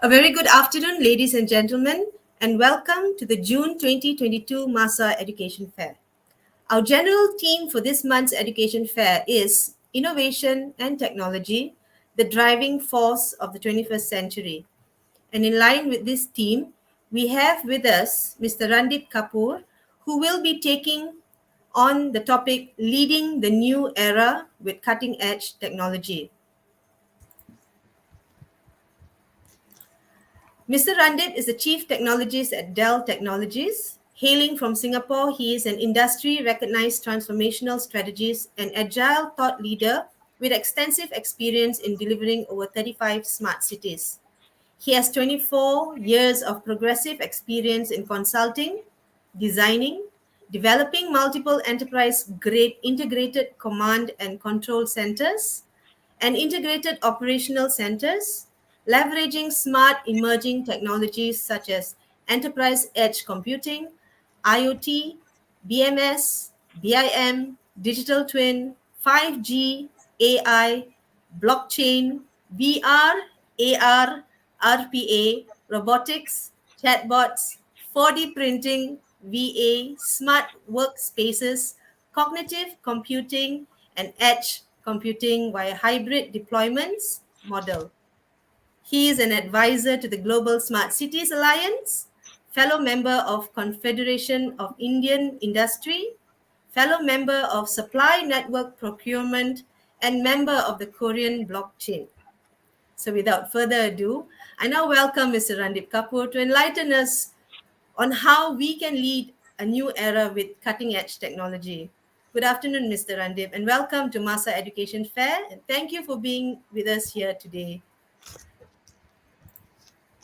A very good afternoon, ladies and gentlemen, and welcome to the June 2022 MAHSA Education Fair. Our general theme for this month's Education Fair is Innovation and Technology, the driving force of the 21st century. And in line with this theme, we have with us Mr. Randeep Kapur, who will be taking on the topic Leading the New Era with Cutting Edge Technology. Mr. Randeep is the Chief Technologist at Dell Technologies. Hailing from Singapore, he is an industry-recognized transformational strategist and agile thought leader with extensive experience in delivering over 35 smart cities. He has 24 years of progressive experience in consulting, designing, developing multiple enterprise-grade integrated command and control centers, and integrated operational centers, leveraging smart emerging technologies such as enterprise edge computing, IoT, BMS, BIM, digital twin, 5G, AI, blockchain, VR, AR, RPA, robotics, chatbots, 4D printing, VA, smart workspaces, cognitive computing, and edge computing via hybrid deployments model. He is an advisor to the Global Smart Cities Alliance, fellow member of Confederation of Indian Industry, fellow member of Supply Network Procurement, and member of the Korean Blockchain. So without further ado, I now welcome Mr. Randeep Kapur to enlighten us on how we can lead a new era with cutting-edge technology. Good afternoon, Mr. Randeep, and welcome to MAHSA Education Fair. And thank you for being with us here today.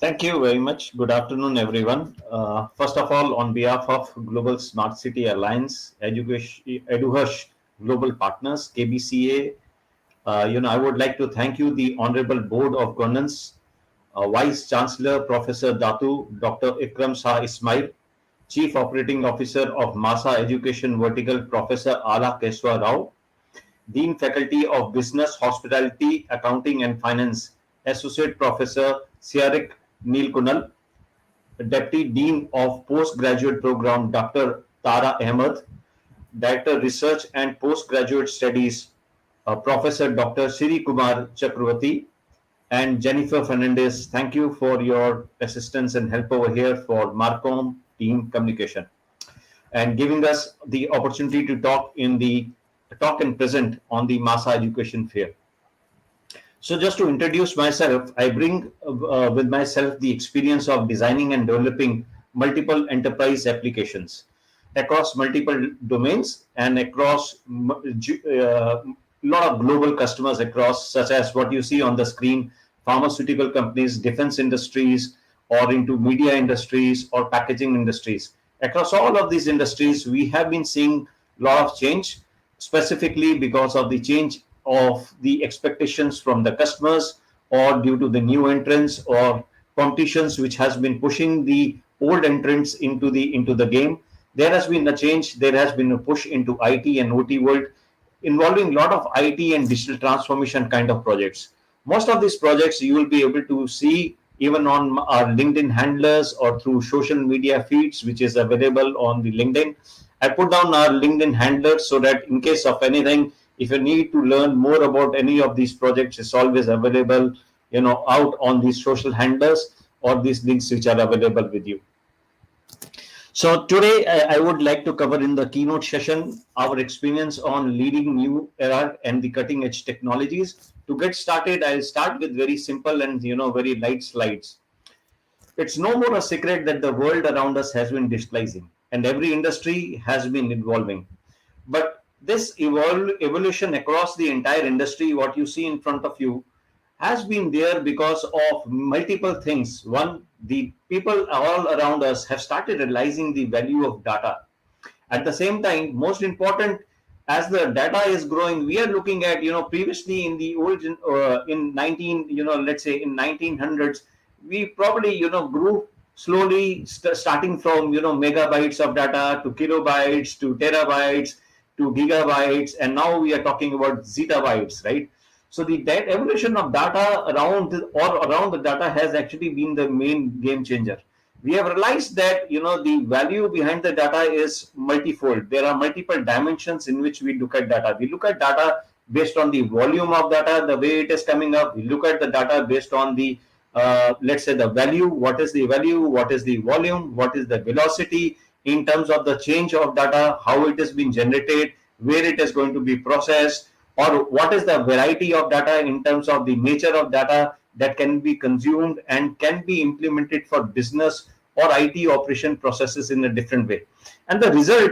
Thank you very much. Good afternoon, everyone. First of all, on behalf of Global Smart City Alliance, EduHush Global Partners, KBCA, I would like to thank you, the Honorable Board of Governance, Vice Chancellor Professor Datu, Dr. Ikram Shah Ismail, Chief Operating Officer of MAHSA Education Vertical, Professor Ala Keswa Rao, Dean Faculty of Business, Hospitality, Accounting and Finance, Associate Professor Siarik Neil Kunal, Deputy Dean of Postgraduate Program, Dr. Tara Ahmed, Director Research and Postgraduate Studies, Professor Dr. Siri Kumar Chakravarti, and Jennifer Fernandez. Thank you for your assistance and help over here for Marcom team communication and giving us the opportunity to talk and present on the MAHSA Education Fair. So just to introduce myself, I bring with myself the experience of designing and developing multiple enterprise applications across multiple domains and across a lot of global customers across, such as what you see on the screen, pharmaceutical companies, defense industries, or into media industries or packaging industries. Across all of these industries, we have been seeing a lot of change, specifically because of the change of the expectations from the customers or due to the new entrants or competitions which has been pushing the old entrants into the game. There has been a change. There has been a push into IT and OT world involving a lot of IT and digital transformation kind of projects. Most of these projects you will be able to see even on our LinkedIn handlers or through social media feeds, which is available on the LinkedIn. I put down our LinkedIn handlers so that in case of anything, if you need to learn more about any of these projects, it's always available, out on these social handlers or these links which are available with you. So today I would like to cover in the keynote session our experience on leading new era and the cutting edge technologies. To get started, I'll start with very simple and very light slides. It's no more a secret that the world around us has been digitalizing and every industry has been evolving. But this evolution across the entire industry, what you see in front of you, has been there because of multiple things. One, the people all around us have started realizing the value of data. At the same time, most important, as the data is growing, we are looking at, previously in the old, in 19, let's say in 1900s, we probably, grew slowly starting from, megabytes of data to kilobytes to terabytes to gigabytes. And now we are talking about zettabytes, right? So the that evolution of data around the data has actually been the main game changer. We have realized that the value behind the data is multifold. There are multiple dimensions in which we look at data. We look at data based on the volume of data, the way it is coming up. We look at the data based on the let's say the value. What is the value? What is the volume? What is the velocity in terms of the change of data? How it is being generated? Where it is going to be processed? Or what is the variety of data in terms of the nature of data that can be consumed and can be implemented for business or IT operation processes in a different way. And the result,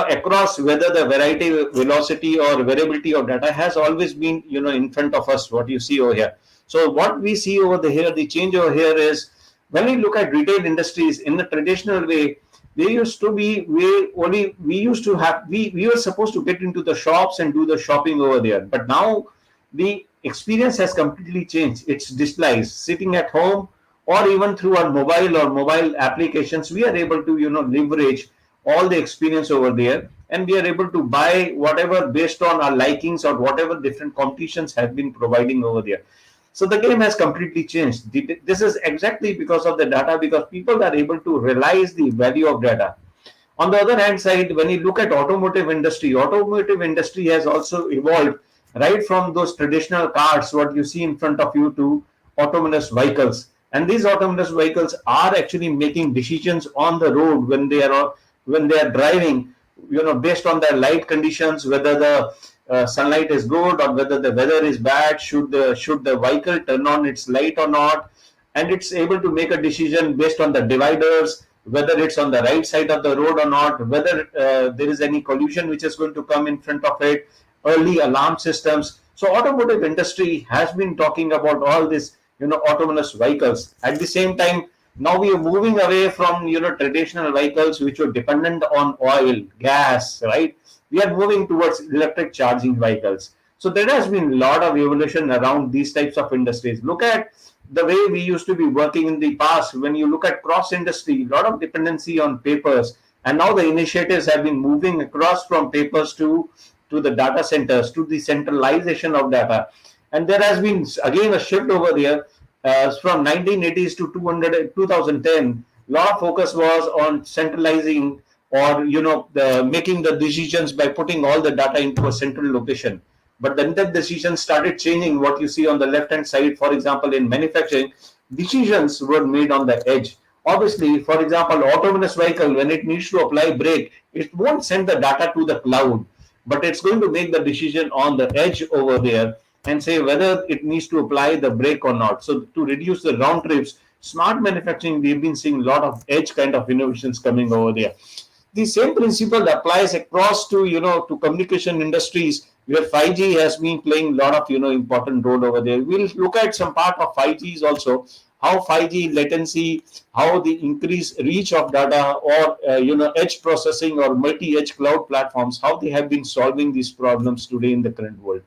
across whether the variety, velocity or variability of data has always been, in front of us, what you see over here. So what we see over here, the change over here is when we look at retail industries in the traditional way, they used to be we used to have we were supposed to get into the shops and do the shopping over there, but now the experience has completely changed. It's digitalized. Sitting at home or even through our mobile applications, we are able to leverage all the experience over there, and we are able to buy whatever based on our likings or whatever different competitions have been providing over there. So the game has completely changed. This is exactly because of the data, because people are able to realize the value of data. On the other hand side, when you look at automotive industry has also evolved right from those traditional cars, what you see in front of you, to autonomous vehicles. And these autonomous vehicles are actually making decisions on the road when they are driving, based on their light conditions, whether the sunlight is good or whether the weather is bad, should the vehicle turn on its light or not, and it's able to make a decision based on the dividers, whether it's on the right side of the road or not, whether there is any collision which is going to come in front of it, early alarm systems. So automotive industry has been talking about all this, autonomous vehicles. At the same time, now we are moving away from traditional vehicles which were dependent on oil, gas, right? We are moving towards electric charging vehicles. So there has been a lot of evolution around these types of industries. Look at the way we used to be working in the past. When you look at cross industry, a lot of dependency on papers, and now the initiatives have been moving across from papers to the data centers, to the centralization of data. And there has been again a shift over there from 1980s to 2010. A lot of focus was on centralizing, or making the decisions by putting all the data into a central location. But then the decisions started changing. What you see on the left hand side, for example, in manufacturing, decisions were made on the edge. Obviously, for example, autonomous vehicle, when it needs to apply brake, it won't send the data to the cloud, but it's going to make the decision on the edge over there and say whether it needs to apply the brake or not. So to reduce the round trips, smart manufacturing, we've been seeing a lot of edge kind of innovations coming over there. The same principle applies across to to communication industries, where 5G has been playing a lot of important role over there. We'll look at some part of 5Gs also, how 5G latency, how the increased reach of data, or edge processing or multi-edge cloud platforms, how they have been solving these problems today in the current world.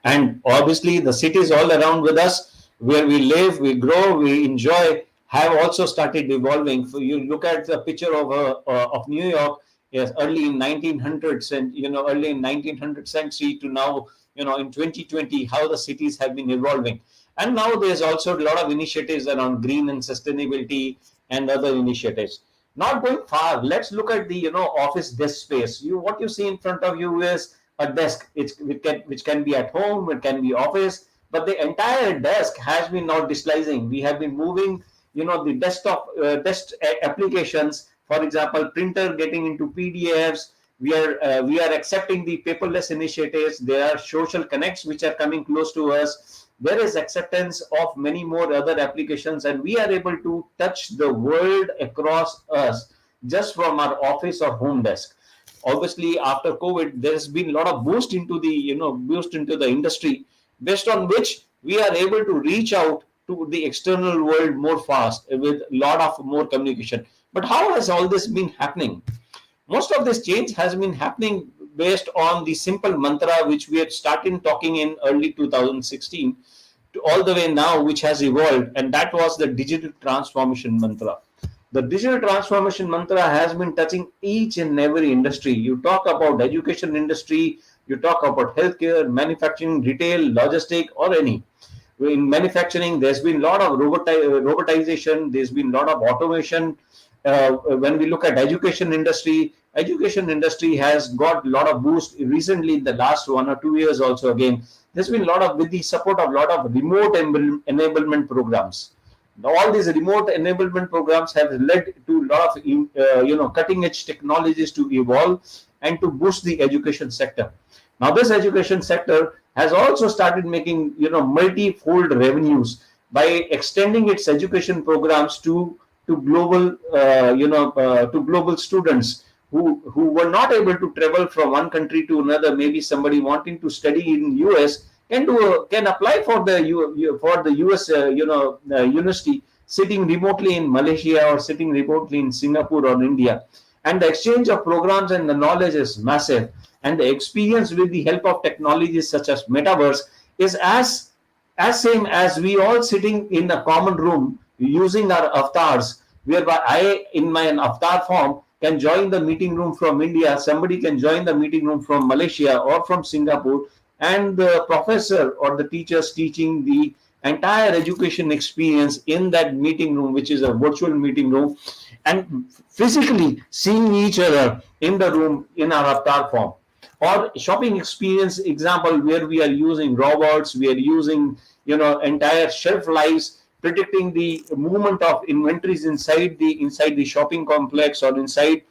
And obviously the cities all around with us, where we live, we grow, we enjoy, have also started evolving. So you look at the picture of New York, yes, early in 1900s, and early in 1900th century to now, in 2020, how the cities have been evolving. And now there's also a lot of initiatives around green and sustainability and other initiatives. Not going far, let's look at the office desk space. What you see in front of you is a desk. Which can be at home, it can be office, but the entire desk has been now digitalizing. We have been moving, the desk applications. For example, printer getting into PDFs. We are accepting the paperless initiatives. There are social connects which are coming close to us. There is acceptance of many more other applications, and we are able to touch the world across us just from our office or home desk. Obviously, after COVID, there's been a lot of boost into the industry, based on which we are able to reach out to the external world more fast with a lot of more communication. But how has all this been happening? Most of this change has been happening based on the simple mantra which we had started talking in early 2016 to all the way now, which has evolved, and that was the digital transformation mantra. The digital transformation mantra has been touching each and every industry. You talk about education industry, You talk about healthcare, manufacturing, retail, logistic, or any. In manufacturing, there's been a lot of robotization, there's been a lot of automation. When we look at education industry has got a lot of boost recently in the last 1 or 2 years. Also, again, there's been a lot of, with the support of a lot of remote enablement programs. Now, all these remote enablement programs have led to a lot of cutting edge technologies to evolve and to boost the education sector. Now, this education sector has also started making multi-fold revenues by extending its education programs to global to global students who were not able to travel from one country to another. Maybe somebody wanting to study in US can apply for the US university, sitting remotely in Malaysia or sitting remotely in Singapore or India. And the exchange of programs and the knowledge is massive, and the experience with the help of technologies such as metaverse is as same as we all sitting in a common room using our avatars, whereby I in my avatar form can join the meeting room from India, somebody can join the meeting room from Malaysia or from Singapore, and the professor or the teachers teaching the entire education experience in that meeting room, which is a virtual meeting room, and physically seeing each other in the room in our avatar form. Or shopping experience example, where we are using robots, we are using entire shelf lives, predicting the movement of inventories inside the shopping complex or inside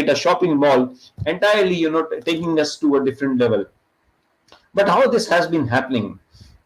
a shopping mall, entirely taking us to a different level. But how this has been happening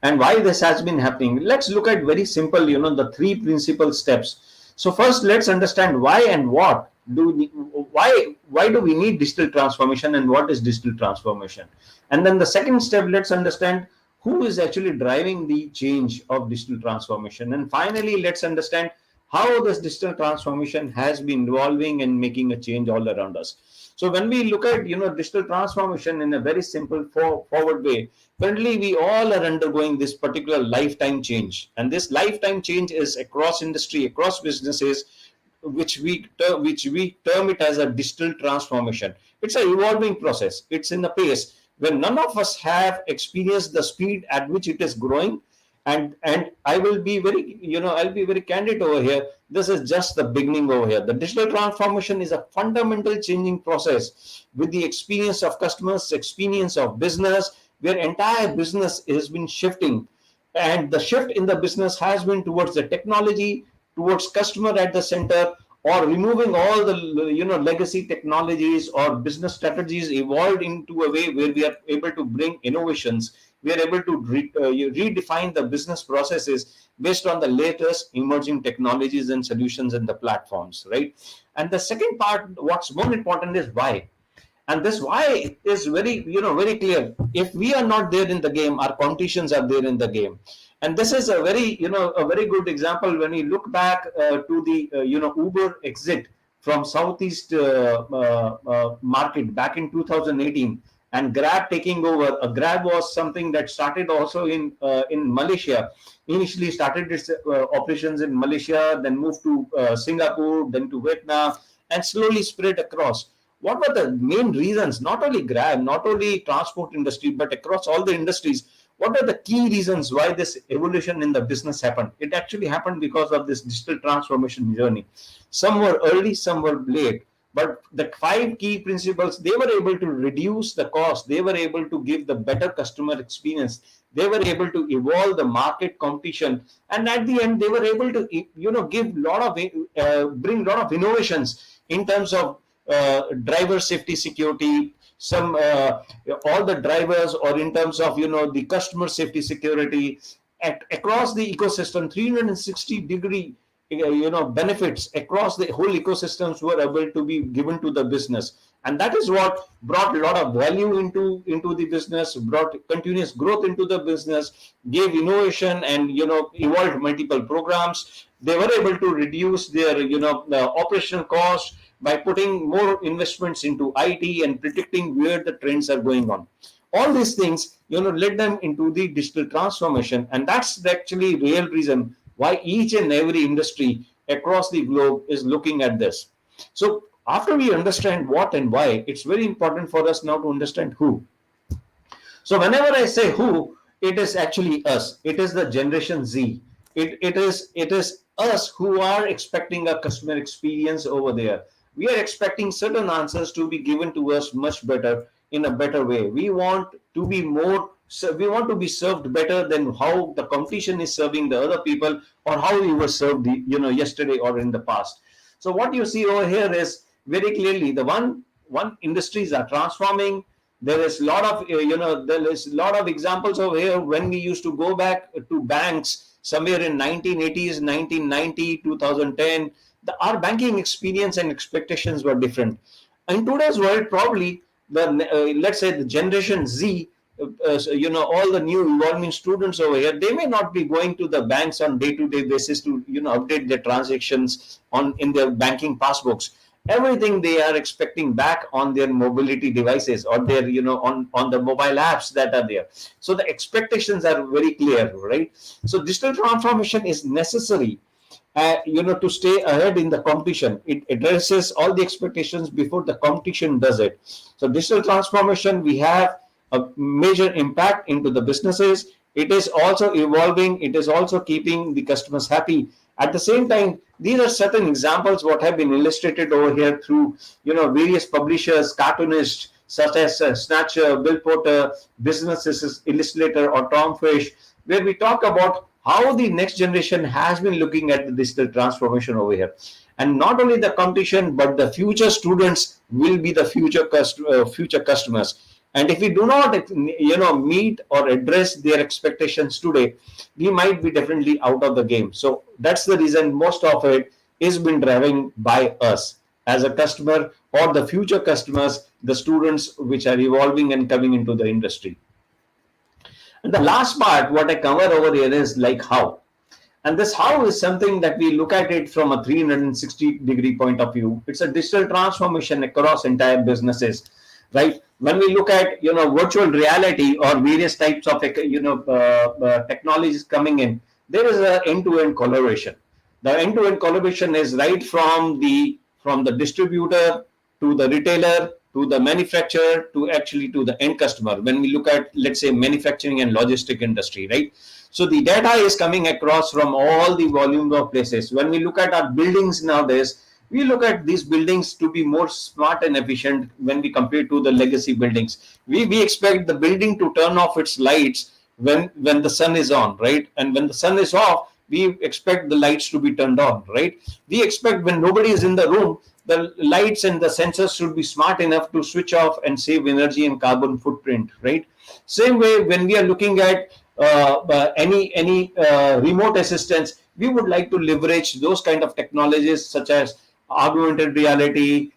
and why this has been happening, let's look at very simple, the three principal steps. So first, let's understand why and what do we, why do we need digital transformation and what is digital transformation. And then the second step, let's understand who is actually driving the change of digital transformation. And finally, let's understand how this digital transformation has been evolving and making a change all around us. So when we look at digital transformation in a very simple forward way, currently we all are undergoing this particular lifetime change, and this lifetime change is across industry, across businesses, which we term it as a digital transformation. It's an evolving process. It's in a pace when none of us have experienced the speed at which it is growing. And I will be very, I'll be very candid over here. This is just the beginning over here. The digital transformation is a fundamental changing process with the experience of customers, experience of business, where entire business has been shifting. And the shift in the business has been towards the technology, towards customer at the center, or removing all the legacy technologies or business strategies, evolved into a way where we are able to bring innovations. We are able to redefine the business processes based on the latest emerging technologies and solutions and the platforms, right? And the second part, what's more important, is why. And this why is very clear. If we are not there in the game, our competitions are there in the game. And this is a very good example when we look back to the Uber exit from Southeast market back in 2018, and Grab taking over. Grab was something that started also in Malaysia. Initially started its operations in Malaysia, then moved to Singapore, then to Vietnam, and slowly spread across. What were the main reasons? Not only Grab, not only transport industry, but across all the industries. What are the key reasons why this evolution in the business happened? It actually happened because of this digital transformation journey. Some were early, some were late. But the five key principles, they were able to reduce the cost. They were able to give the better customer experience. They were able to evolve the market competition. And at the end, they were able to, give lot of, bring a lot of innovations in terms of driver safety, security, some all the drivers, or in terms of the customer safety, security, across the ecosystem. 360-degree benefits across the whole ecosystems were able to be given to the business, and that is what brought a lot of value into the business, brought continuous growth into the business, gave innovation, and evolved multiple programs. They were able to reduce their operational costs by putting more investments into IT and predicting where the trends are going on. All these things led them into the digital transformation, and that's the actually real reason why each and every industry across the globe is looking at this. So after we understand what and why, it's very important for us now to understand who. So whenever I say who, it is actually us. It is the Generation Z. It is us who are expecting a customer experience over there. We are expecting certain answers to be given to us much better, in a better way. We want to be more. So we want to be served better than how the competition is serving the other people, or how we were served, yesterday or in the past. So what you see over here is very clearly the one industries are transforming. There is a lot of there is a lot of examples over here. When we used to go back to banks somewhere in 1980s, 1990, 2010, our banking experience and expectations were different. In today's world, probably the let's say the Generation Z, all the new evolving students over here, they may not be going to the banks on day-to-day basis to update their transactions on in their banking passbooks. Everything they are expecting back on their mobility devices, or their on the mobile apps that are there. So the expectations are very clear, right? So digital transformation is necessary, to stay ahead in the competition. It addresses all the expectations before the competition does it. So digital transformation, we have a major impact into the businesses. It is also evolving. It is also keeping the customers happy. At the same time, these are certain examples what have been illustrated over here through various publishers, cartoonists such as Snatcher, Bill Porter, Business Illustrator, or Tom Fish, where we talk about how the next generation has been looking at the digital transformation over here. And not only the competition, but the future students will be the future customers. And if we do not meet or address their expectations today, we might be definitely out of the game. So that's the reason most of it is been driven by us as a customer, or the future customers, the students which are evolving and coming into the industry. And the last part, what I cover over here, is like how. And this how is something that we look at it from a 360-degree point of view. It's a digital transformation across entire businesses, right? When we look at virtual reality or various types of technologies coming in, there is an end-to-end collaboration. The end-to-end collaboration is right from the distributor to the retailer to the manufacturer to actually to the end customer. When we look at, let's say, manufacturing and logistic industry, right? So the data is coming across from all the volumes of places. When we look at our buildings nowadays, we look at these buildings to be more smart and efficient when we compare to the legacy buildings. We expect the building to turn off its lights when the sun is on, right? And when the sun is off, we expect the lights to be turned on, right? We expect when nobody is in the room, the lights and the sensors should be smart enough to switch off and save energy and carbon footprint, right? Same way, when we are looking at any remote assistance, we would like to leverage those kind of technologies such as augmented reality,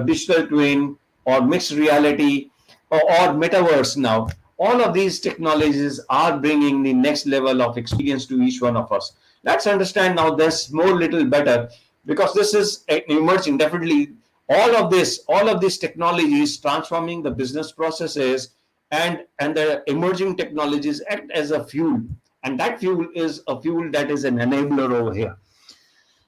digital twin, or mixed reality, or metaverse. Now all of these technologies are bringing the next level of experience to each one of us. Let's understand now this more little better, because this is emerging definitely. All of these technologies transforming the business processes, and the emerging technologies act as a fuel, and that fuel is a fuel that is an enabler over here.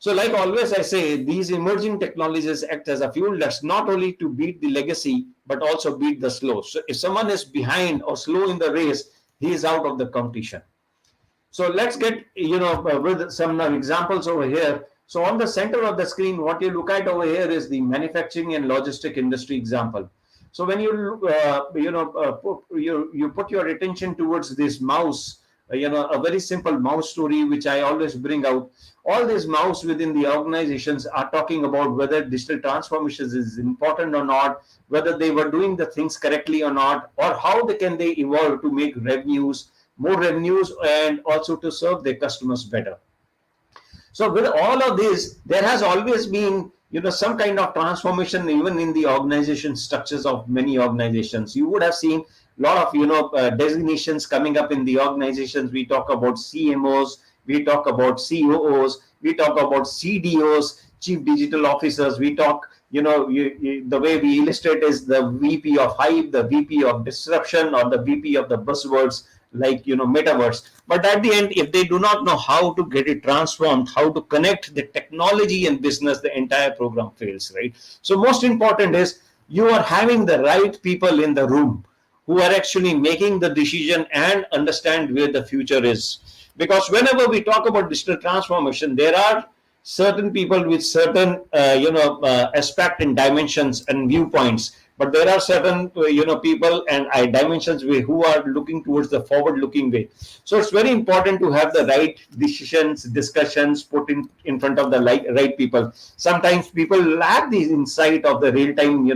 So like always I say, these emerging technologies act as a fuel that's not only to beat the legacy, but also beat the slow. So if someone is behind or slow in the race, he is out of the competition. So let's get with some examples over here. So on the center of the screen, what you look at over here is the manufacturing and logistic industry example. So when you put your attention towards this mouse, a very simple mouse story which I always bring out. All these mouse within the organizations are talking about whether digital transformations is important or not, whether they were doing the things correctly or not, or how can they evolve to make more revenues, and also to serve their customers better. So with all of this, there has always been some kind of transformation even in the organization structures of many organizations. You would have seen a lot of designations coming up in the organizations. We talk about CMOs, we talk about COOs, we talk about CDOs, chief digital officers. We talk the way we illustrate is the VP of hype, the VP of disruption, or the VP of the buzzwords like metaverse. But at the end, if they do not know how to get it transformed, how to connect the technology and business, the entire program fails, right? So most important is you are having the right people in the room who are actually making the decision and understand where the future is. Because whenever we talk about digital transformation, there are certain people with certain aspect and dimensions and viewpoints, but there are certain people and dimensions who are looking towards the forward looking way. So it's very important to have the right decisions, discussions put in front of the right people. Sometimes people lack the insight of the real time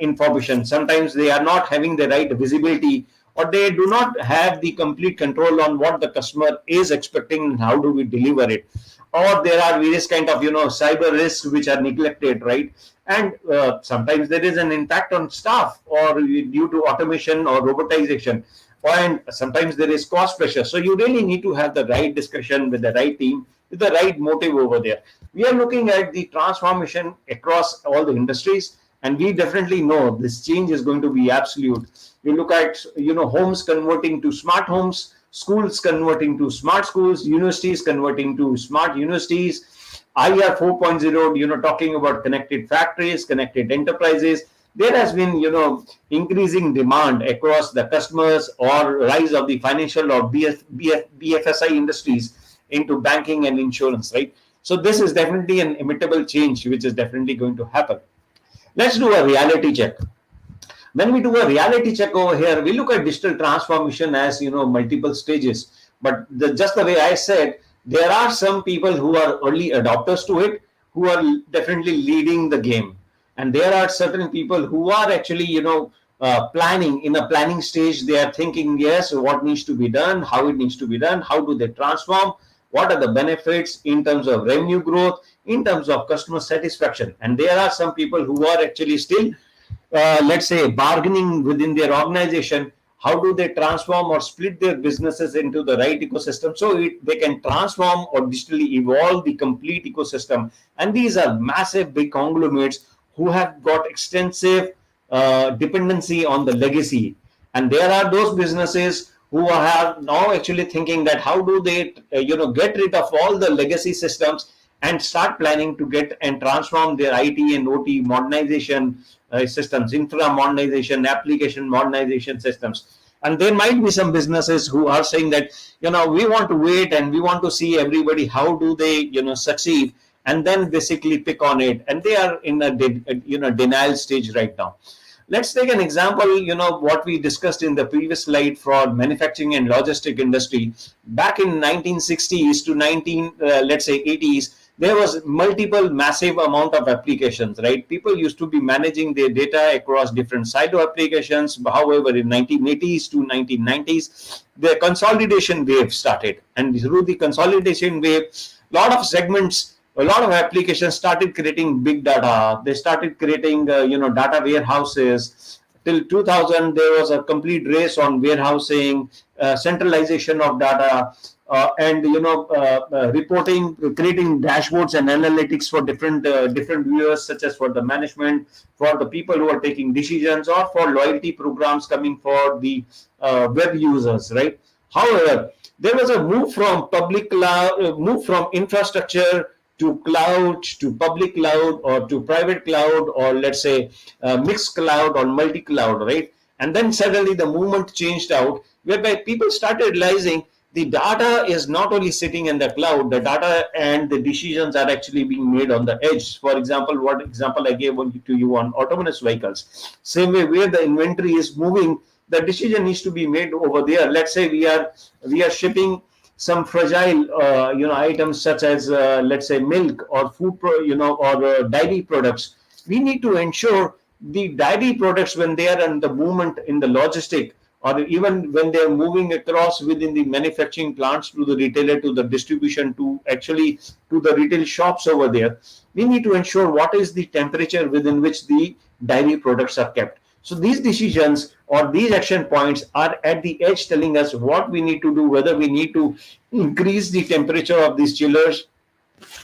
information. Sometimes they are not having the right visibility, or they do not have the complete control on what the customer is expecting and how do we deliver it. Or there are various kind of cyber risks which are neglected, right? And sometimes there is an impact on staff or due to automation or robotization, and sometimes there is cost pressure. So you really need to have the right discussion with the right team, with the right motive over there. We are looking at the transformation across all the industries, and we definitely know this change is going to be absolute. You look at homes converting to smart homes, schools converting to smart schools, universities converting to smart universities, IR 4.0, talking about connected factories, connected enterprises. There has been increasing demand across the customers or rise of the financial or BFSI industries into banking and insurance, right? So this is definitely an immutable change which is definitely going to happen. Let's do a reality check. When we do a reality check over here, we look at digital transformation as multiple stages. But just the way I said, there are some people who are early adopters to it, who are definitely leading the game, and there are certain people who are actually planning in a planning stage. They are thinking, yes, what needs to be done, how it needs to be done, how do they transform, what are the benefits in terms of revenue growth, in terms of customer satisfaction. And there are some people who are actually still let's say bargaining within their organization. How do they transform or split their businesses into the right ecosystem so they can transform or digitally evolve the complete ecosystem. And these are massive big conglomerates who have got extensive dependency on the legacy. And there are those businesses who are now actually thinking that how do they get rid of all the legacy systems and start planning to get and transform their IT and OT modernization systems, infra modernization, application modernization systems. And there might be some businesses who are saying that we want to wait and we want to see everybody how do they succeed, and then basically pick on it, and they are in a denial stage right now. Let's take an example, what we discussed in the previous slide for manufacturing and logistic industry. Back in 1960s to let's say 80s, there was multiple massive amount of applications, right? People used to be managing their data across different silo applications. However, in 1980s to 1990s, the consolidation wave started, and through the consolidation wave, a lot of applications started creating big data. They started creating data warehouses. Till 2000, there was a complete race on warehousing, centralization of data, and reporting, creating dashboards and analytics for different viewers, such as for the management, for the people who are taking decisions, or for loyalty programs coming for the web users, right? However, there was a move from public cloud, move from infrastructure to cloud, to public cloud, or to private cloud, or let's say mixed cloud or multi-cloud, right? And then suddenly the movement changed out, whereby people started realizing the data is not only sitting in the cloud, the data and the decisions are actually being made on the edge. For example, what example I gave to you on autonomous vehicles. Same way, where the inventory is moving, the decision needs to be made over there. Let's say we are shipping some fragile items such as let's say milk or food or dairy products. We need to ensure the dairy products, when they are in the movement in the logistic, or even when they are moving across within the manufacturing plants to the retailer, to the distribution, to actually to the retail shops over there, we need to ensure what is the temperature within which the dairy products are kept. So these decisions or these action points are at the edge, telling us what we need to do, whether we need to increase the temperature of these chillers,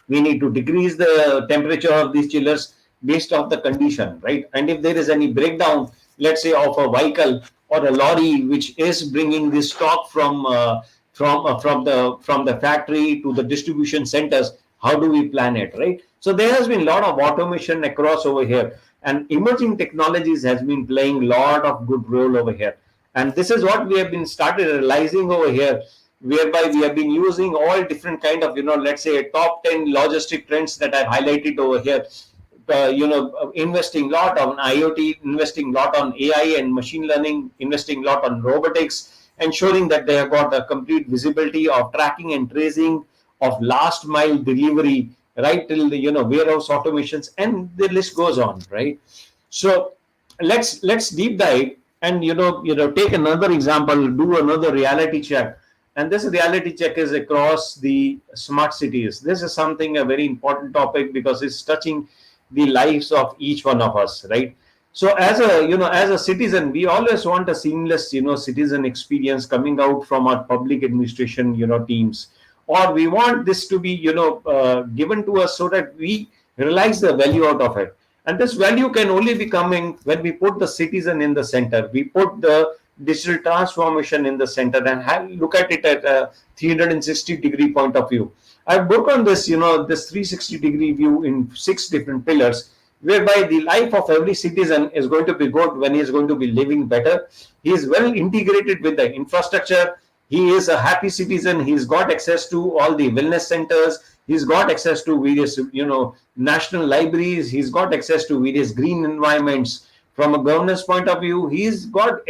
we need to decrease the temperature of these chillers based off the condition, right? And if there is any breakdown, let's say of a vehicle or a lorry which is bringing this stock from the factory to the distribution centers, how do we plan it, right? So there has been a lot of automation across over here. and emerging technologies has been playing a lot of good role over here. And this is what we have been started realizing over here, whereby we have been using all different kind of, let's say top 10 logistic trends that I've highlighted over here. Investing lot on IoT, investing lot on AI and machine learning, investing lot on robotics, ensuring that they have got a complete visibility of tracking and tracing of last mile delivery, right till the warehouse automations, and the list goes on, right? So let's deep dive and take another example, do another reality check. And this reality check is across the smart cities. This is something a very important topic because it's touching the lives of each one of us, right? So as a citizen, we always want a seamless citizen experience coming out from our public administration teams, or we want this to be given to us so that we realize the value out of it. And this value can only be coming when we put the citizen in the center, we put the digital transformation in the center, and look at it at a 360-degree point of view. I've broken this, this 360-degree view in 6 different pillars, whereby the life of every citizen is going to be good when he is going to be living better. He is well integrated with the infrastructure. He is a happy citizen. He's got access to all the wellness centers. He's got access to various, national libraries. He's got access to various green environments. From a governance point of view, he's got,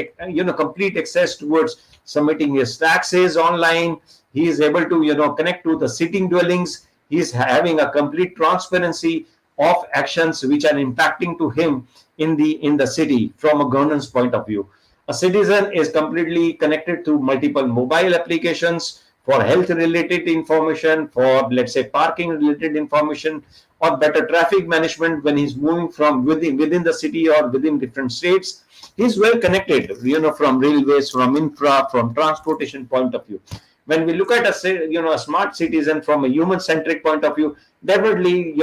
complete access towards submitting his taxes online. He is able to, connect to the sitting dwellings. He's having a complete transparency of actions which are impacting to him in the city from a governance point of view. A citizen is completely connected to multiple mobile applications for health related information, for let's say parking related information, or better traffic management when he's moving from within the city or within different states. He's well connected, from railways, from infra, from transportation point of view. When we look at a smart citizen from a human centric point of view, definitely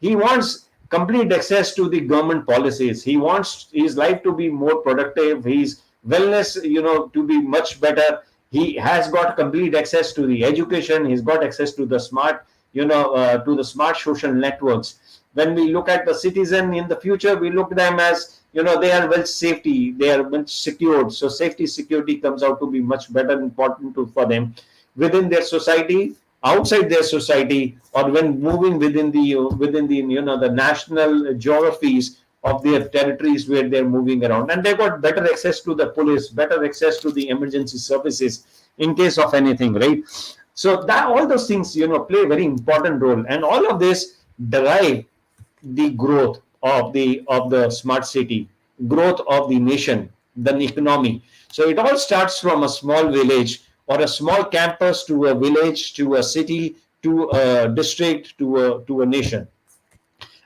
he wants complete access to the government policies. He wants his life to be more productive, his wellness to be much better. He has got complete access to the education. He's got access to the smart to the smart social networks. When we look at the citizen in the future, we look at them as they are well safety, they are well secured. So safety security comes out to be much better important for them within their society, outside their society, or when moving within the the national geographies of their territories where they're moving around. And they got better access to the police, better access to the emergency services in case of anything, right? So that all those things play a very important role, and all of this derive the growth of the smart city, growth of the nation, the economy. So it all starts from a small village or a small campus to a village to a city to a district to a nation.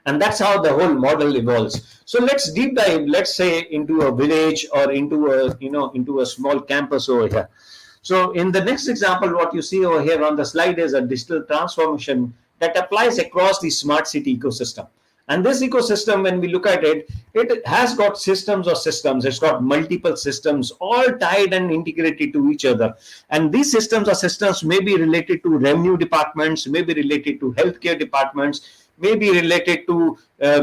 And that's how the whole model evolves. So let's deep dive, let's say, into a village or into a small campus over here. So in the next example, what you see over here on the slide is a digital transformation that applies across the smart city ecosystem. And this ecosystem, when we look at it, it has got systems of systems. It's got multiple systems, all tied and integrated to each other. And these systems or systems may be related to revenue departments, may be related to healthcare departments, may be related to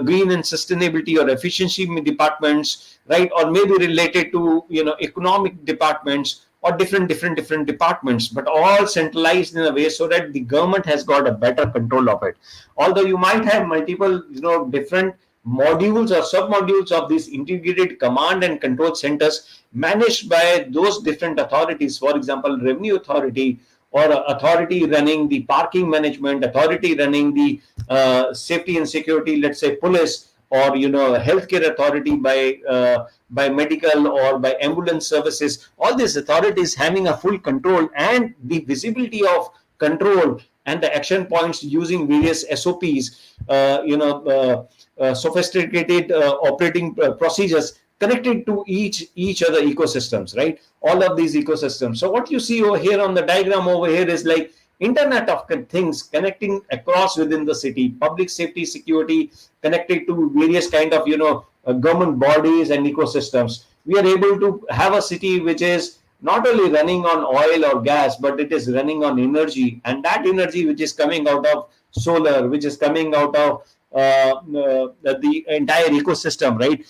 green and sustainability or efficiency departments, right? Or may be related to economic departments, or different departments, but all centralized in a way so that the government has got a better control of it. Although you might have multiple different modules or sub-modules of these integrated command and control centers managed by those different authorities, for example, revenue authority, or authority running the parking management, authority running the safety and security, let's say police, or healthcare authority by medical or by ambulance services. All these authorities having a full control and the visibility of control and the action points using various SOPs, sophisticated operating procedures connected to each other ecosystems, right? All of these ecosystems. So what you see over here on the diagram over here is like Internet of Things connecting across within the city, public safety, security, connected to various kind of government bodies and ecosystems. We are able to have a city which is not only running on oil or gas, but it is running on energy, and that energy which is coming out of solar, which is coming out of the entire ecosystem, right?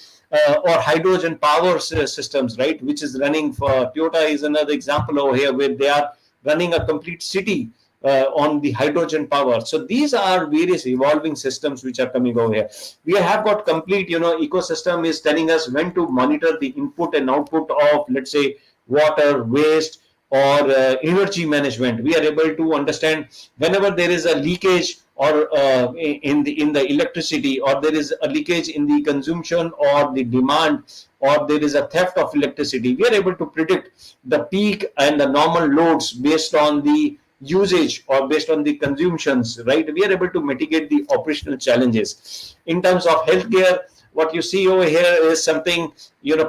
Or hydrogen power systems, right, which is running for Toyota is another example over here, where they are running a complete city on the hydrogen power. So these are various evolving systems which are coming over here. We have got complete, ecosystem is telling us when to monitor the input and output of, let's say, water, waste, or energy management. We are able to understand whenever there is a leakage or in the electricity, or there is a leakage in the consumption or the demand, or there is a theft of electricity. We are able to predict the peak and the normal loads based on the usage or based on the consumptions, right? We are able to mitigate the operational challenges. In terms of healthcare, what you see over here is something,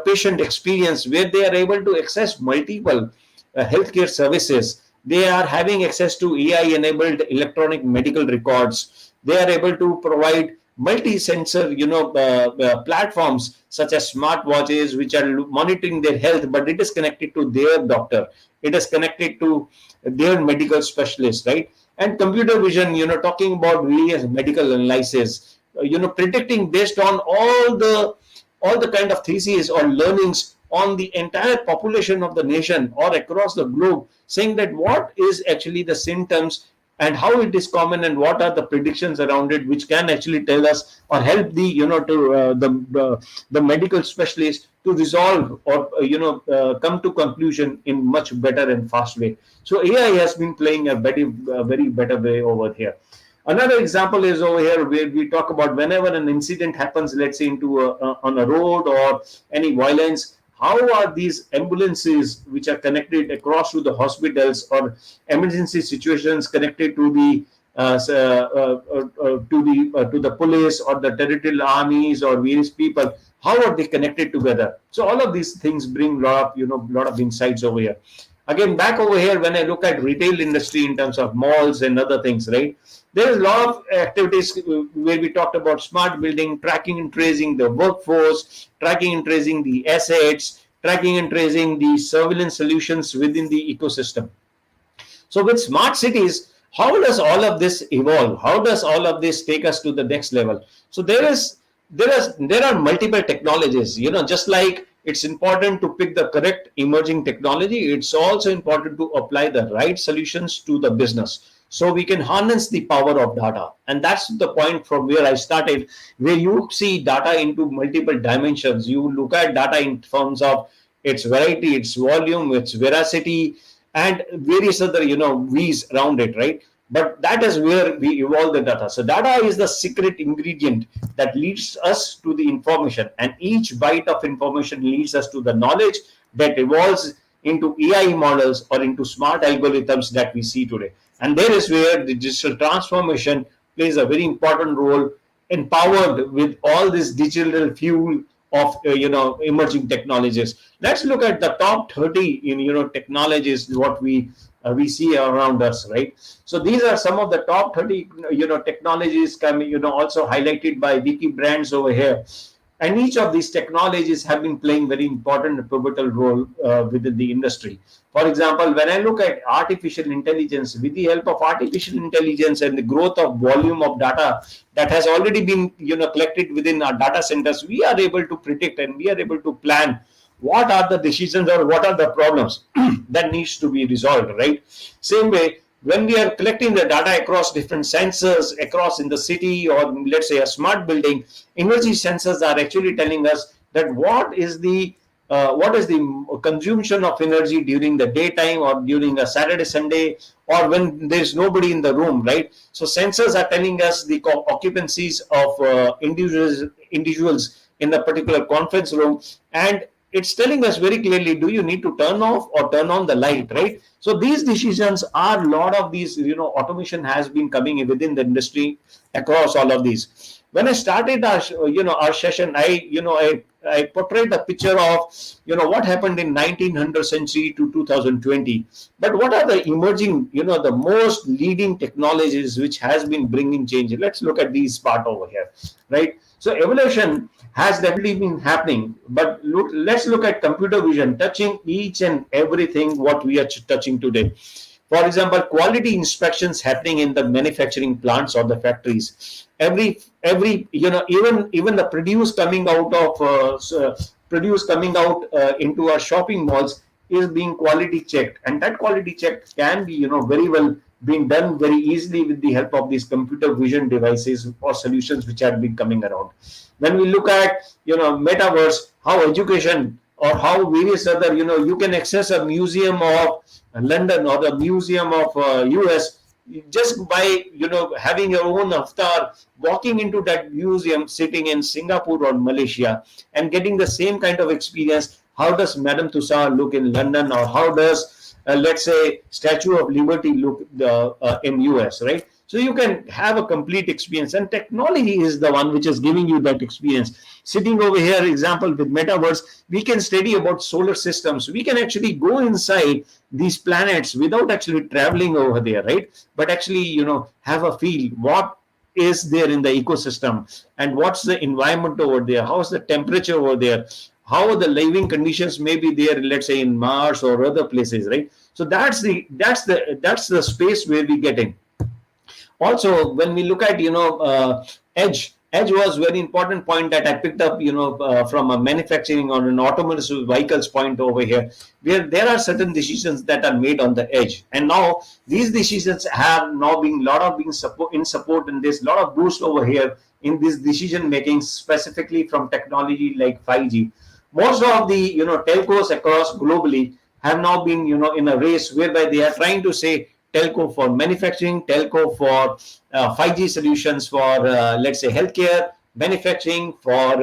patient experience, where they are able to access multiple healthcare services. They are having access to AI enabled electronic medical records. They are able to provide multi-sensor, platforms such as smartwatches, which are monitoring their health, but it is connected to their doctor. It is connected to their medical specialist, right? And computer vision, talking about various medical analysis, predicting based on all the kind of theses or learnings on the entire population of the nation or across the globe, saying that what is actually the symptoms and how it is common and what are the predictions around it, which can actually tell us or help the to the medical specialist to resolve or come to conclusion in much better and fast way. So AI has been playing a very better way over here. Another example is over here, where we talk about whenever an incident happens, let's say on a road or any violence, how are these ambulances which are connected across to the hospitals or emergency situations connected to the to the police or the territorial armies or various people, how are they connected together? So all of these things bring lot of insights over here. Again, back over here, when I look at retail industry in terms of malls and other things, right, there is a lot of activities where we talked about smart building, tracking and tracing the workforce, tracking and tracing the assets, tracking and tracing the surveillance solutions within the ecosystem. So with smart cities, how does all of this evolve? How does all of this take us to the next level? So there are multiple technologies. Just like it's important to pick the correct emerging technology, it's also important to apply the right solutions to the business, so we can harness the power of data. And that's the point from where I started, where you see data into multiple dimensions. You look at data in terms of its variety, its volume, its veracity, and various other V's around it, right? But that is where we evolve the data. So data is the secret ingredient that leads us to the information, and each byte of information leads us to the knowledge that evolves into AI models or into smart algorithms that we see today. And there is where the digital transformation plays a very important role, empowered with all this digital fuel of emerging technologies. Let's look at the top 30 in technologies what we see around us, right? So these are some of the top 30 technologies coming, also highlighted by Wiki brands over here. And each of these technologies have been playing very important and pivotal role within the industry. For example, when I look at artificial intelligence, with the help of artificial intelligence and the growth of volume of data that has already been collected within our data centers, we are able to predict and we are able to plan what are the decisions or what are the problems that needs to be resolved, right? Same way, when we are collecting the data across different sensors across in the city, or let's say a smart building, energy sensors are actually telling us that what is the consumption of energy during the daytime or during a Saturday, Sunday, or when there's nobody in the room, right? So sensors are telling us the occupancies of individuals in the particular conference room, and it's telling us very clearly, do you need to turn off or turn on the light, right? So these decisions are, a lot of these automation has been coming in within the industry across all of these. When I started our session, I portrayed the picture of what happened in 1900 century to 2020, but what are the emerging the most leading technologies which has been bringing change. Let's look at these part over here, right? So evolution has definitely been happening, but let's look at computer vision touching each and everything what we are touching today. For example, quality inspections happening in the manufacturing plants or the factories. Every even the produce coming out into our shopping malls is being quality checked, and that quality check can be very well being done very easily with the help of these computer vision devices or solutions which have been coming around. When we look at metaverse, how education or how various other you can access a museum of London or the museum of US just by having your own avatar, walking into that museum, sitting in Singapore or Malaysia, and getting the same kind of experience. How does Madame Tussauds look in London, or how does let's say Statue of Liberty look in US, right? So you can have a complete experience, and technology is the one which is giving you that experience. Sitting over here, example with metaverse, we can study about solar systems. We can actually go inside these planets without actually traveling over there, right? But actually, have a feel what is there in the ecosystem, and what's the environment over there, how's the temperature over there, how the living conditions may be there, let's say in Mars or other places, right? So that's the space where we get in. Also, when we look at edge was very important point that I picked up from a manufacturing or an automotive vehicles point over here, where there are certain decisions that are made on the edge, and now these decisions have now been lot of being support, and there's a lot of boost over here in this decision making, specifically from technology like 5G. Most of the telcos across globally have now been in a race whereby they are trying to say telco for manufacturing, telco for 5G solutions for let's say healthcare, manufacturing for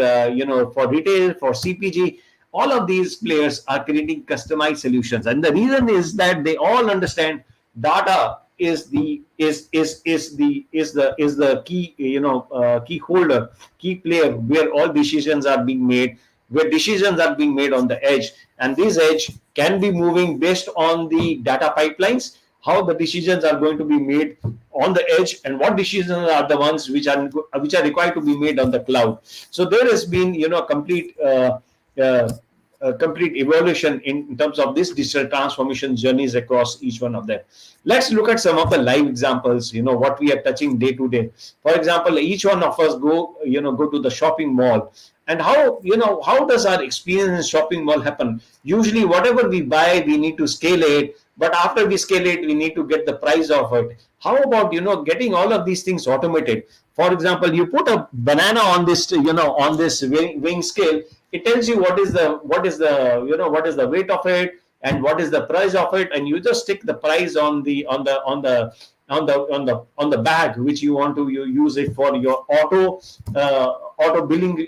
for retail, for CPG. All of these players are creating customized solutions, and the reason is that they all understand data is the key key holder, key player, where all decisions are being made, where decisions are being made on the edge, and this edge can be moving based on the data pipelines, how the decisions are going to be made on the edge, and what decisions are the ones which are required to be made on the cloud. So there has been uh, complete evolution in terms of this digital transformation journeys across each one of them. Let's look at some of the live examples, what we are touching day to day. For example, each one of us go to the shopping mall, and how does our experience in shopping mall happen? Usually whatever we buy, we need to scale it, but after we scale it, we need to get the price of it. How about getting all of these things automated? For example, you put a banana on this on this weighing scale. It tells you what is the weight of it and what is the price of it, and you just stick the price on the bag which you want to use it for your auto billing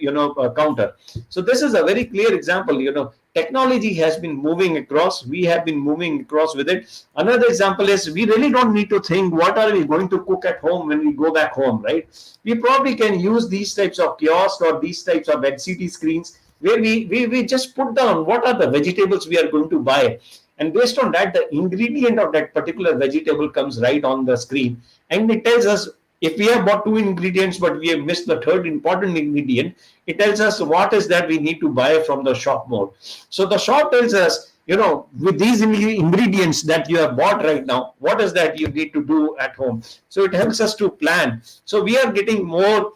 counter. So this is a very clear example. Technology has been moving across, we have been moving across with it. Another example is we really don't need to think what are we going to cook at home when we go back home, right? We probably can use these types of kiosks or these types of LCD screens where we just put down what are the vegetables we are going to buy, and based on that the ingredient of that particular vegetable comes right on the screen, and it tells us if we have bought two ingredients but we have missed the third important ingredient, it tells us what is that we need to buy from the shop mall. So the shop tells us, with these ingredients that you have bought right now, what is that you need to do at home. So it helps us to plan. So we are getting more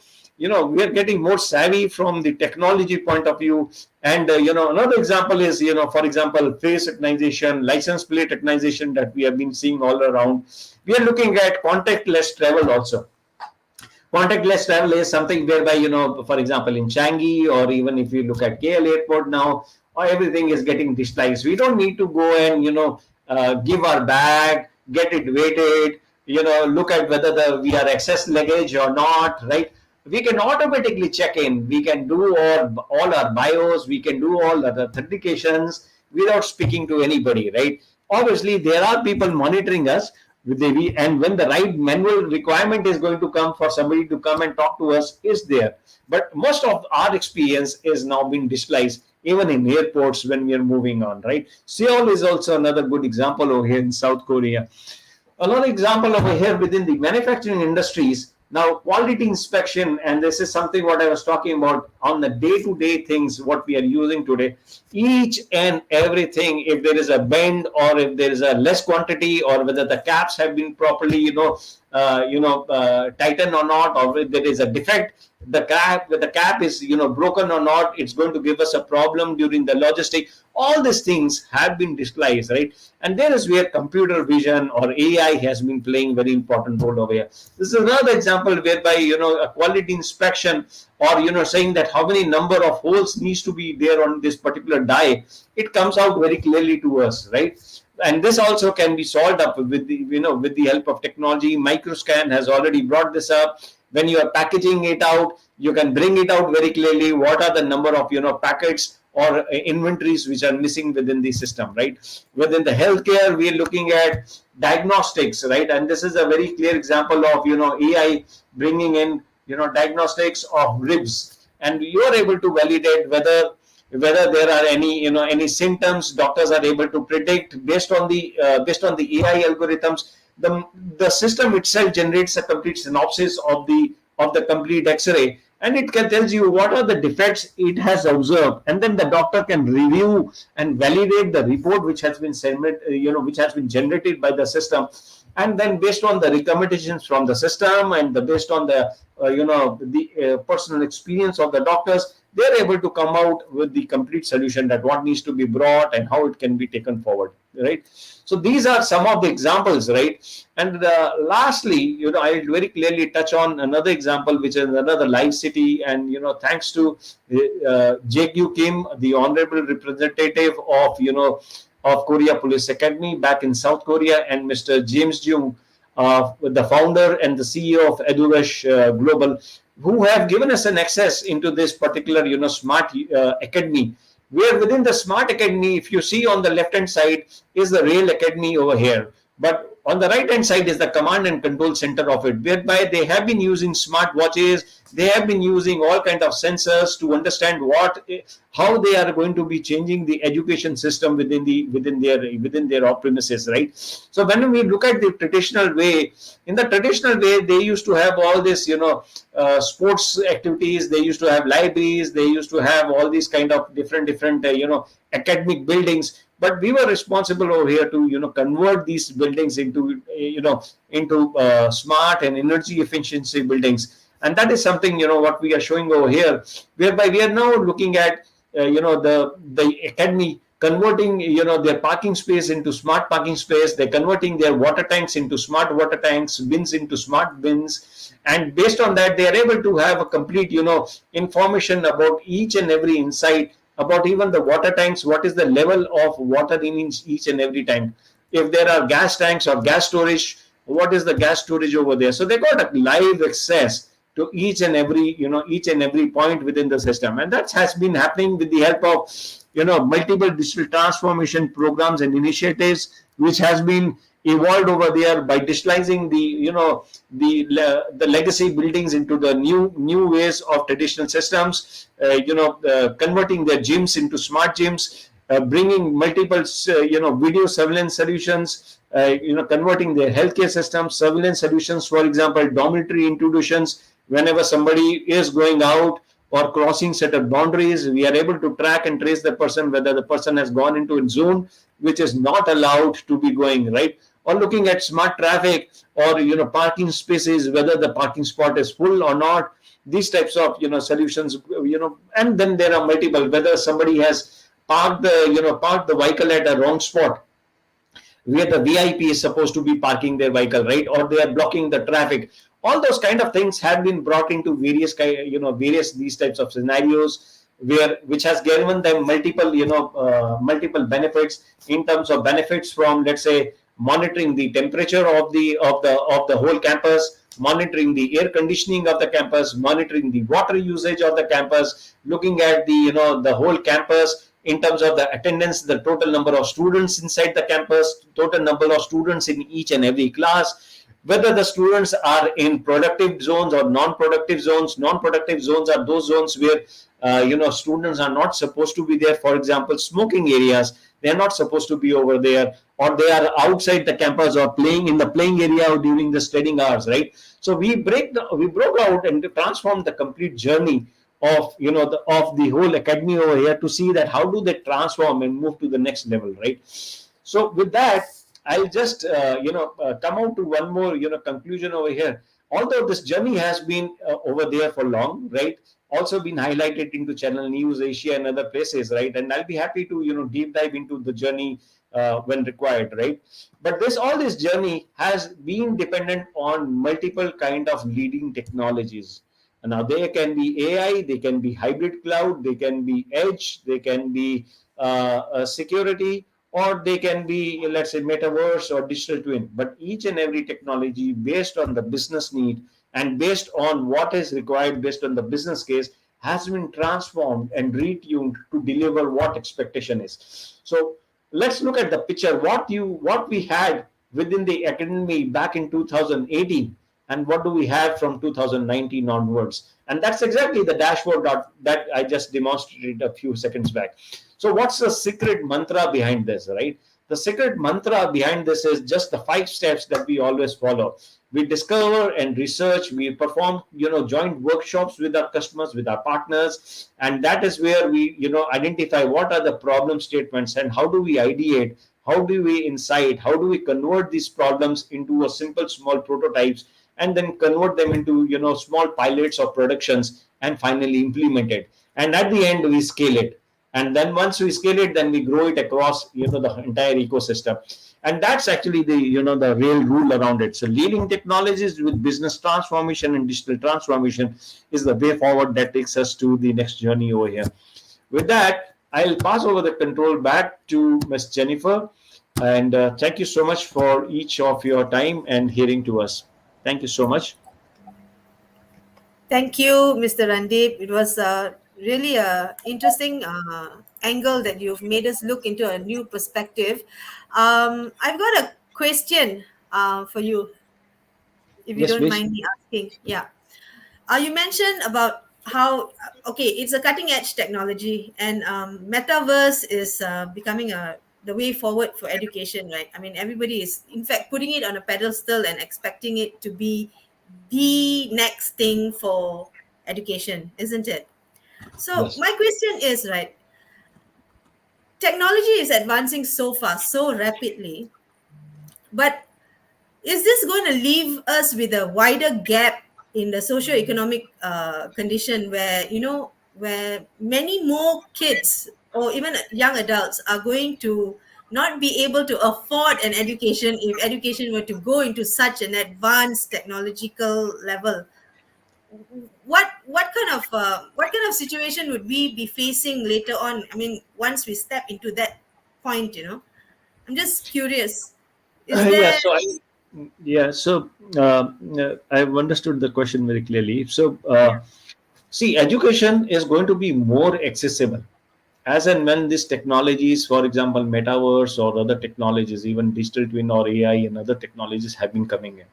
savvy from the technology point of view. And another example is for example face recognition, license plate recognition that we have been seeing all around. We are looking at contactless travel also. Contactless travel is something whereby for example in Changi, or even if you look at KL airport now, everything is getting digitalized. We don't need to go and give our bag, get it weighted, look at whether we are excess luggage or not, right? We can automatically check in, we can do all our bios, we can do all the authentications without speaking to anybody, right? Obviously there are people monitoring us, and when the right manual requirement is going to come for somebody to come and talk to us is there. But most of our experience is now being digitalized, even in airports when we are moving on, right? Seoul is also another good example over here in South Korea. Another example over here within the manufacturing industries, Now, quality inspection, and this is something what I was talking about on the day-to-day things, what we are using today. Each and everything, if there is a bend or if there is a less quantity, or whether the caps have been properly, tightened or not, or if there is a defect, the cap is broken or not, it's going to give us a problem during the logistic. All these things have been disguised, right? And there is where computer vision or AI has been playing very important role over here. This is another example whereby a quality inspection, or saying that how many number of holes needs to be there on this particular die, it comes out very clearly to us, right? And this also can be solved up with the help of technology. Microscan has already brought this up. When you are packaging it out, you can bring it out very clearly. What are the number of packets or inventories which are missing within the system, right? Within the healthcare, we are looking at diagnostics, right? And this is a very clear example of AI bringing in diagnostics of ribs, and you are able to validate whether there are any symptoms. Doctors are able to predict based on the AI algorithms. The system itself generates a complete synopsis of the complete X-ray, and it tells you what are the defects it has observed, and then the doctor can review and validate the report which has been which has been generated by the system. And then based on the recommendations from the system, and based on the personal experience of the doctors, they're able to come out with the complete solution that what needs to be brought and how it can be taken forward, right? So these are some of the examples, right? And lastly, I very clearly touch on another example, which is another live city. And thanks to Jaegyu Kim, the honorable representative of Korea Police Academy back in South Korea, and Mr. James Jung, the founder and the CEO of EduRush Global, who have given us an access into this particular smart academy, where within the smart academy, if you see on the left hand side is the rail academy over here, but on the right hand side is the command and control center of it, whereby they have been using smart watches. They have been using all kind of sensors to understand how they are going to be changing the education system within their premises, right? So when we look at the traditional way, in the traditional way, they used to have all this sports activities. They used to have libraries. They used to have all these kind of different academic buildings. But we were responsible over here to convert these buildings into smart and energy efficiency buildings. And that is something what we are showing over here, whereby we are now looking at the academy converting their parking space into smart parking space. They're converting their water tanks into smart water tanks, bins into smart bins, and based on that, they are able to have a complete information about each and every inside, about even the water tanks, what is the level of water in each and every tank. If there are gas tanks or gas storage, what is the gas storage over there? So they got a live access to each and every point within the system. And that has been happening with the help of multiple digital transformation programs and initiatives, which has been evolved over there by digitalizing the legacy buildings into the new ways of traditional systems, converting their gyms into smart gyms, bringing multiple video surveillance solutions, converting their healthcare systems, surveillance solutions, for example, dormitory intrusions. Whenever somebody is going out or crossing certain boundaries, we are able to track and trace the person, whether the person has gone into a zone which is not allowed to be going, right? Or looking at smart traffic, or parking spaces, whether the parking spot is full or not. These types of solutions, and then there are multiple, whether somebody has parked the vehicle at a wrong spot, where the VIP is supposed to be parking their vehicle, right? Or they are blocking the traffic. All those kind of things have been brought into various these types of scenarios, which has given them multiple benefits, in terms of benefits from, let's say, monitoring the temperature of the whole campus, monitoring the air conditioning of the campus, monitoring the water usage of the campus, looking at the whole campus in terms of the attendance, the total number of students inside the campus, total number of students in each and every class, whether the students are in productive zones or non-productive zones. Non-productive zones are those zones where students are not supposed to be there. For example, smoking areas. They are not supposed to be over there, or they are outside the campus or playing in the playing area during the studying hours, right? So we broke out and transformed the complete journey of of the whole academy over here, to see that how do they transform and move to the next level, right? So with that, I'll just come out to one more conclusion over here. Although this journey has been over there for long, right? Also been highlighted into Channel News Asia and other places, right? And I'll be happy to deep dive into the journey when required, right? But this journey has been dependent on multiple kind of leading technologies. And now they can be AI, they can be hybrid cloud, they can be edge, they can be security, or they can be, let's say, metaverse or digital twin. But each and every technology, based on the business need and based on what is required, based on the business case, has been transformed and retuned to deliver what expectation is. So let's look at the picture. What we had within the academy back in 2018, and what do we have from 2019 onwards. And that's exactly the dashboard that I just demonstrated a few seconds back. So what's the secret mantra behind this, right? The secret mantra behind this is just the 5 steps that we always follow. We discover and research, we perform joint workshops with our customers, with our partners, and that is where we identify what are the problem statements and how do we ideate, how do we insight, how do we convert these problems into a simple small prototypes, and then convert them into small pilots or productions, and finally implement it. And at the end we scale it. And then once we scale it, then we grow it across the entire ecosystem. And that's actually the real rule around it. So leading technologies with business transformation and digital transformation is the way forward that takes us to the next journey over here. With that, I'll pass over the control back to Ms. Jennifer, and thank you so much for each of your time and hearing to us. Thank you so much. Thank you, Mr. Randeep. It was really a interesting angle that you've made us look into a new perspective. I've got a question for you, if you Yes, don't please. mind me asking. Yeah. You mentioned about how, okay, it's a cutting edge technology, and metaverse is becoming the way forward for education, right? I mean, everybody is, in fact, putting it on a pedestal and expecting it to be the next thing for education, isn't it? So Yes. my question is, right, technology is advancing so fast, so rapidly, but is this going to leave us with a wider gap in the socio-economic condition, where where many more kids or even young adults are going to not be able to afford an education if education were to go into such an advanced technological level? What kind of situation would we be facing later on? I mean, once we step into that point, I'm just curious. Is Yeah. there? I've understood the question very clearly. So, Yeah. see, education is going to be more accessible as and when these technologies, for example, metaverse or other technologies, even digital twin or AI and other technologies have been coming in.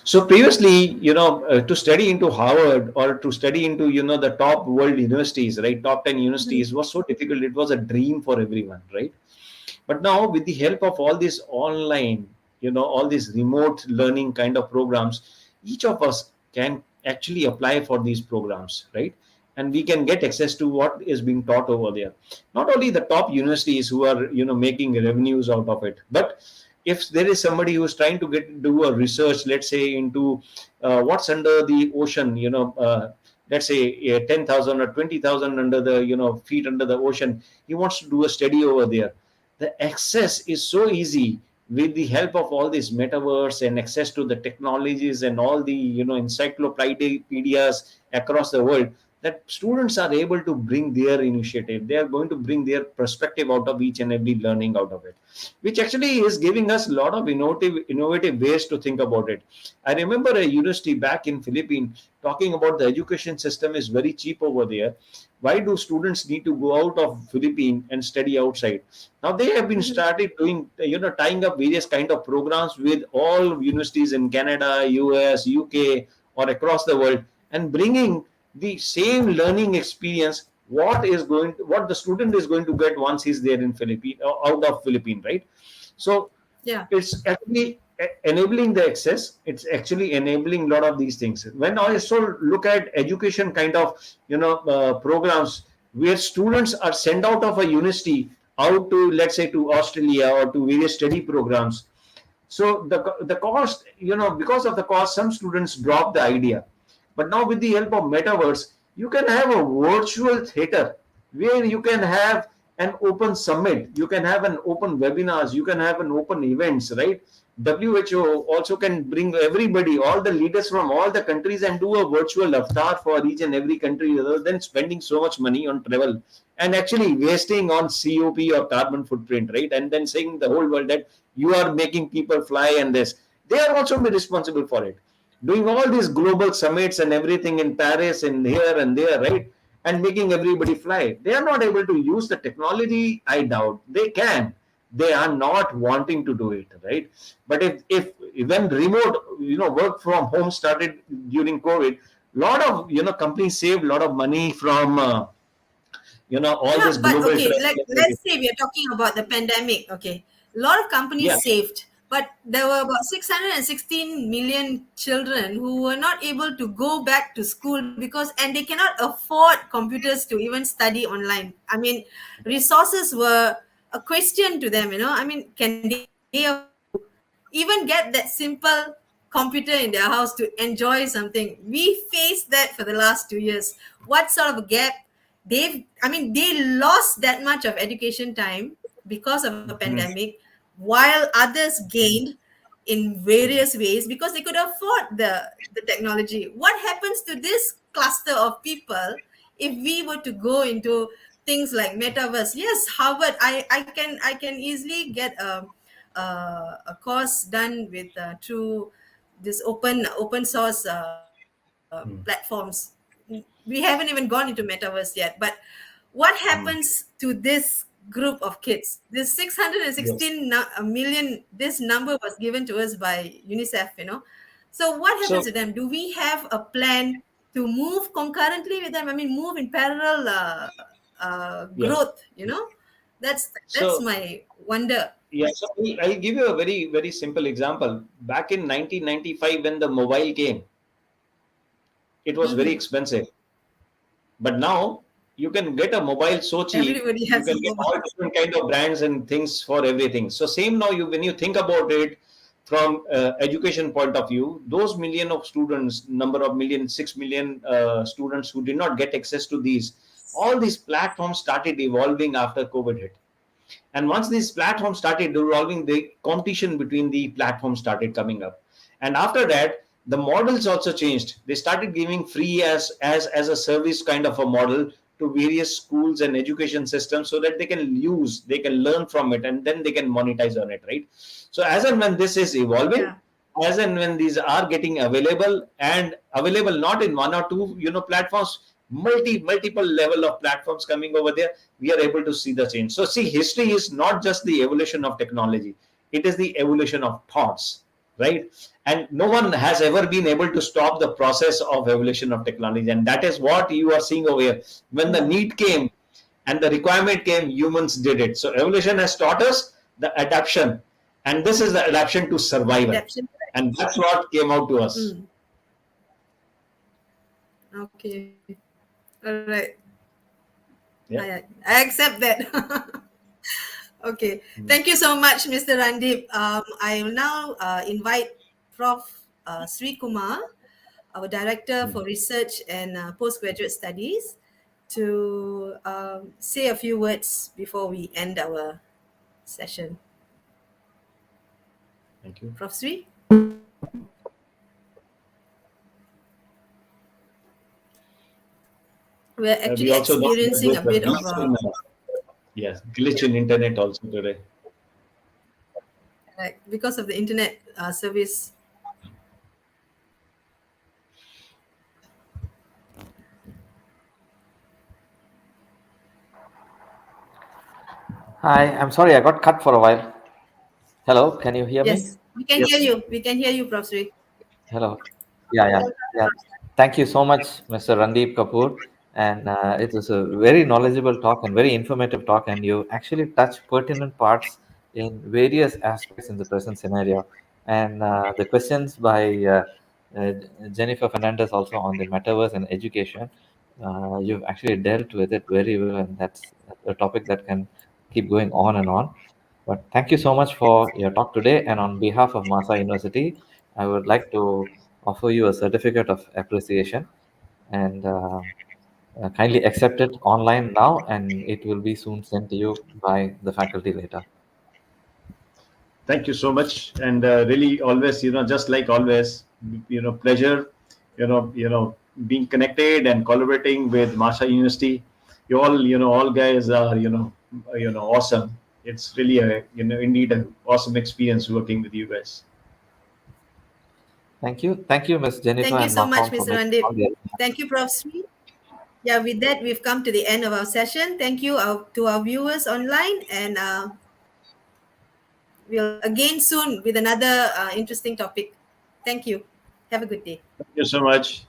So previously, to study into Harvard or to study into, the top world universities, right? Top 10 Mhm. universities was so difficult. It was a dream for everyone, right? But now with the help of all these online, all these remote learning kind of programs, each of us can actually apply for these programs, right? And we can get access to what is being taught over there. Not only the top universities who are making revenues out of it, but if there is somebody who is trying to do a research, let's say into what's under the ocean, let's say 10,000 or 20,000 under the feet under the ocean, he wants to do a study over there. The access is so easy with the help of all these metaverse and access to the technologies and all the encyclopedias across the world, that students are able to bring their initiative. They are going to bring their perspective out of each and every learning out of it, which actually is giving us a lot of innovative ways to think about it. I remember a university back in Philippines talking about the education system is very cheap over there. Why do students need to go out of Philippines and study outside? Now they have been Mhm. started doing, tying up various kind of programs with all universities in Canada, US, UK, or across the world, and bringing the same learning experience what the student is going to get once he's there in Philippine, out of Philippine, right? So Yeah. it's actually enabling the access. It's actually enabling a lot of these things. When I also look at education kind of programs where students are sent out of a university out to, let's say, to Australia or to various study programs. So the cost, because of the cost, some students drop the idea. But now with the help of metaverse, you can have a virtual theater where you can have an open summit, you can have an open webinars, you can have an open events, right? WHO also can bring everybody, all the leaders from all the countries, and do a virtual avatar for each and every country, rather than spending so much money on travel and actually wasting on COP or carbon footprint, right? And then saying the whole world that you are making people fly and this. They are also be responsible for it. Doing all these global summits and everything in Paris and here and there, right? And making everybody fly. They are not able to use the technology. I doubt they can. They are not wanting to do it, right? But if when remote work from home started during COVID, lot of companies saved a lot of money from all Yeah, this but global okay, travel like and let's everything. say we are talking about the pandemic. Okay, a lot of Yeah. companies saved, but there were about 616 million children who were not able to go back to school because, and they cannot afford computers to even study online. I mean, resources were a question to them. I mean, can they afford to even get that simple computer in their house to enjoy something? We faced that for the last 2 years. What sort of a gap they lost that much of education time because of a Mhm. pandemic, while others gained in various ways because they could afford the technology. What happens to this cluster of people if we were to go into things like metaverse? Yes, Harvard, I can easily get a course done with through this open source platforms. We haven't even gone into metaverse yet, but what Mhm. happens to this group of kids? This Yes. 616 million, this number was given to us by UNICEF. So what happens So to them? Do we have a plan to move concurrently with them? I mean, move in parallel yeah. growth. That's So my wonder. yeah. So I'll give you a very very simple example. Back in 1995, when the mobile came, it was very Hmm. expensive. But now you can get a mobile so cheap. Everybody You has a can get all mobile. different kind of brands and things for everything. So same now, when you think about it from education point of view, those million of students, number of million, 6 million students who did not get access to these, all these platforms started evolving after COVID hit. And once these platforms started evolving, the competition between the platforms started coming up. And after that, the models also changed. They started giving free as a service kind of a model to various schools and education systems, so that they can learn from it, and then they can monetize on it, right? So as and when this is evolving, Yeah. as and when these are getting available, and available not in one or two platforms, multiple level of platforms coming over there, we are able to see the change. So see, history is not just the evolution of technology, it is the evolution of thoughts, right? And no one has ever been able to stop the process of evolution of technology, and that is what you are seeing over here. When the Yeah. need came and the requirement came, humans did it. So evolution has taught us the adaptation, and this is the adaptation to survival, Adaptation. and that's what came out to us. Mm. Okay. All right. Yeah. I accept that. Okay. Thank you so much, Mr. Randeep. I will now invite Prof. Sri Kumar, our Director for Research and Postgraduate Studies, to say a few words before we end our session. Thank you. Prof. Sri? We're We actually also know that experiencing there's a a bit of glitch in, yes, glitch in internet also today. like because of the internet service. Hi, I'm sorry, I got cut for a while. Hello, can you hear me? Yes, we can hear Yes. you. We can hear you, Prof. Sri. Hello. Yeah. Thank you so much, Mr. Randeep Kapur. And it was a very knowledgeable talk and very informative talk, and you actually touch pertinent parts in various aspects in the present scenario. And the questions by uh, Jennifer Fernandez also on the metaverse and education, you've actually dealt with it very well, and that's a topic that can keep going on and on. But thank you so much for your talk today. And on behalf of MAHSA University, I would like to offer you a certificate of appreciation, and kindly accept it online now, and it will be soon sent to you by the faculty later. Thank you so much, and really, always, just like always, pleasure, being connected and collaborating with Masha University. You all, all guys are, awesome. It's really a, indeed an awesome experience working with you guys. Thank you, Ms. Jennifer Thank you and so much, Marcom, for Mr. making all Randeep. the. Thank you, Prof. Sri. Yeah, with that, we've come to the end of our session. Thank you to our viewers online, and we'll again soon with another interesting topic. Thank you. Have a good day. Thank you so much.